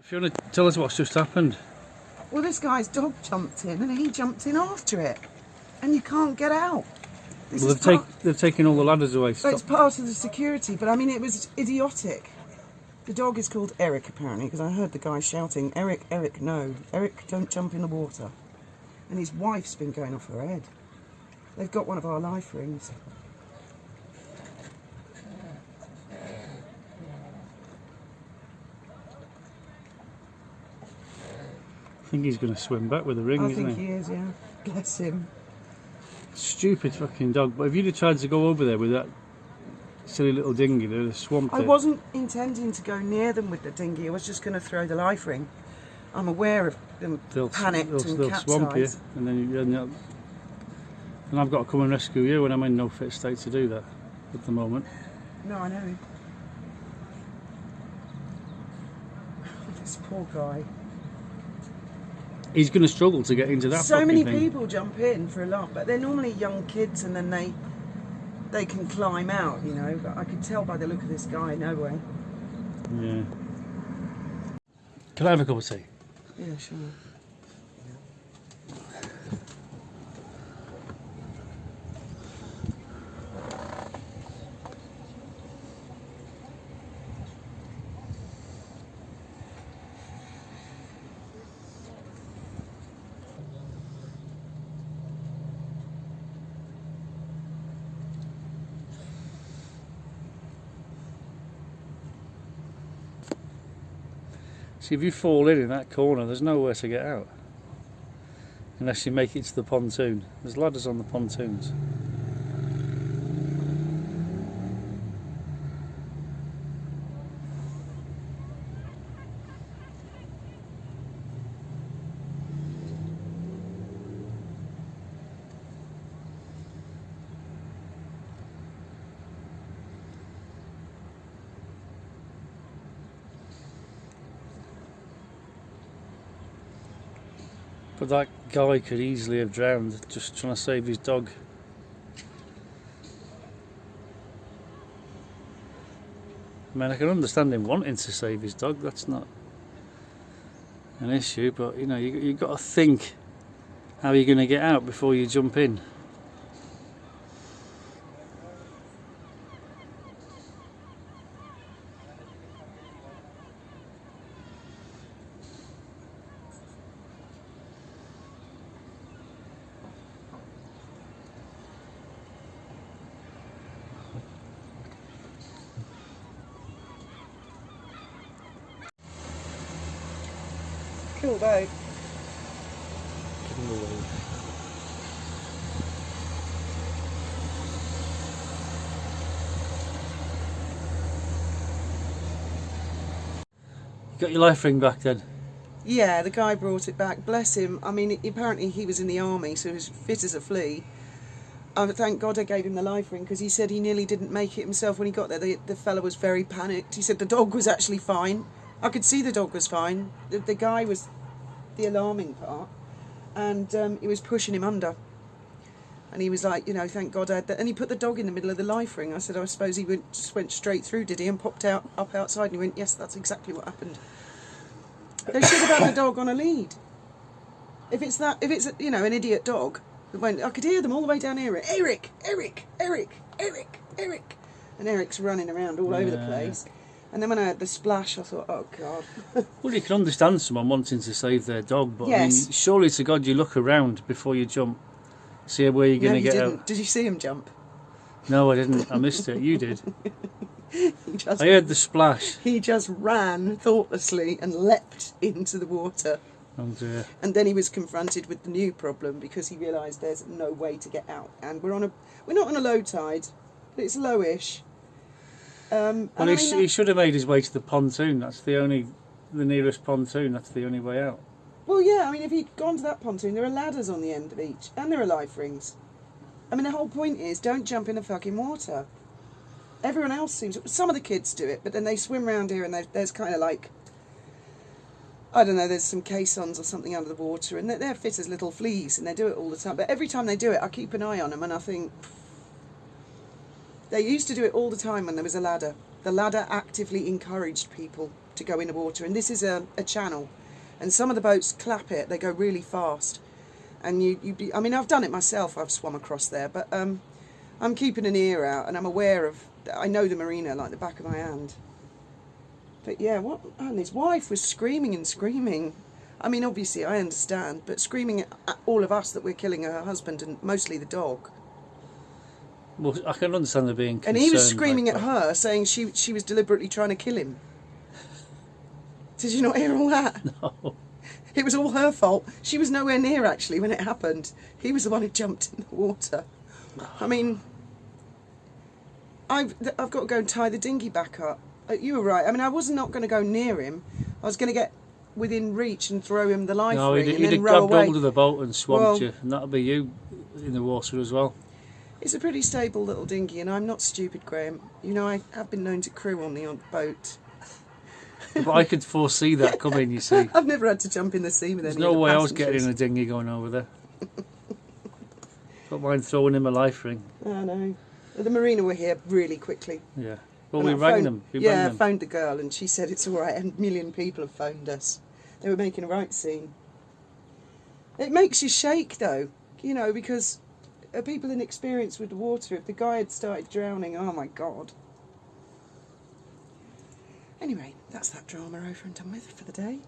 Fiona, tell us what's just happened. Well, this guy's dog jumped in and he jumped in after it. And you can't get out. Well, they've taken all the ladders away. So it's part of the security, but I mean, it was idiotic. The dog is called Eric, apparently, because I heard the guy shouting, Eric, Eric, no. Eric, don't jump in the water. And his wife's been going off her head. They've got one of our life rings. I think he's going to swim back with the ring, isn't he? I think he is, yeah. Bless him. Stupid fucking dog. But if you'd have tried to go over there with that silly little dinghy, they'd have swamped it. I wasn't intending to go near them with the dinghy. I was just going to throw the life ring. I'm aware of them panicked and they'll swamp you, capsized. and then and I've got to come and rescue you when I'm in no fit state to do that at the moment. No, I know. This poor guy. He's going to struggle to get into that. So many thing. people jump in for a laugh, but they're normally young kids, and then they can climb out, you know. But I could tell by the look of this guy, no way. Yeah. Can I have a cup of tea? Yeah, sure. See, if you fall in that corner, there's nowhere to get out. Unless you make it to the pontoon. There's ladders on the pontoons. But that guy could easily have drowned just trying to save his dog. I mean, I can understand him wanting to save his dog, that's not an issue, but you know, you've got to think how you're going to get out before you jump in. Cool boat. You got your life ring back then? Yeah, the guy brought it back. Bless him. I mean, apparently he was in the army, so he was fit as a flea. Thank God I gave him the life ring, because he said he nearly didn't make it himself when he got there. The fella was very panicked. He said the dog was actually fine. I could see the dog was fine. The guy was the alarming part, and he was pushing him under. And he was like, you know, thank God I had that. And he put the dog in the middle of the life ring. I said, I suppose he just went straight through, did he? And popped out up outside, and he went, yes, that's exactly what happened. They should have had the dog on a lead. If it's you know, an idiot dog, I could hear them all the way down here. Eric, Eric, Eric, Eric, Eric, and Eric's running around all over the place. And then when I heard the splash, I thought, oh God. Well, you can understand someone wanting to save their dog, but Yes. I mean, surely to God you look around before you jump, see where you're going to get out. Did you see him jump? No, I didn't. I missed it. You did. I I heard the splash. He just ran thoughtlessly and leapt into the water. Oh dear. And then he was confronted with the new problem, because he realised there's no way to get out. And we're not on a low tide, but it's lowish. Well, he should have made his way to the pontoon. That's the nearest pontoon. That's the only way out. Well, yeah, I mean, if he'd gone to that pontoon, there are ladders on the end of each, and there are life rings. I mean, the whole point is, don't jump in the fucking water. Everyone else some of the kids do it, but then they swim around here, and there's kind of like, I don't know, there's some caissons or something under the water, and they're fit as little fleas, and they do it all the time. But every time they do it, I keep an eye on them, and I think, they used to do it all the time when there was a ladder. The ladder actively encouraged people to go in the water, and this is a channel, and some of the boats clap it, they go really fast, and I mean, I've done it myself, I've swum across there, but I'm keeping an ear out, and I'm aware of, I know the marina like the back of my hand. But yeah, and his wife was screaming and screaming. I mean, obviously I understand, but screaming at all of us that we're killing her husband and mostly the dog. Well, I can understand her being concerned. And he was screaming like at her, saying she was deliberately trying to kill him. Did you not hear all that? No. It was all her fault. She was nowhere near, actually, when it happened. He was the one who jumped in the water. I mean, I've got to go and tie the dinghy back up. You were right. I mean, I was not going to go near him. I was going to get within reach and throw him the life ring and he'd then have row grabbed away. hold of the boat and swamped Well, you, and that'll be you in the water as well. It's a pretty stable little dinghy, and I'm not stupid, Graham. You know, I have been known to crew on the odd boat. But I could foresee that coming, you see. I've never had to jump in the sea with There's any no of the way I was passengers. getting in a dinghy going over there. Don't mind throwing him a life ring. I know. The marina were here really quickly. Yeah. Well, And we I rang phoned- them. I phoned the girl, and she said it's all right. A million people have phoned us. They were making a right scene. It makes you shake, though, you know, because people inexperienced with the water, if the guy had started drowning, oh my God. Anyway, that's that drama over and done with for the day.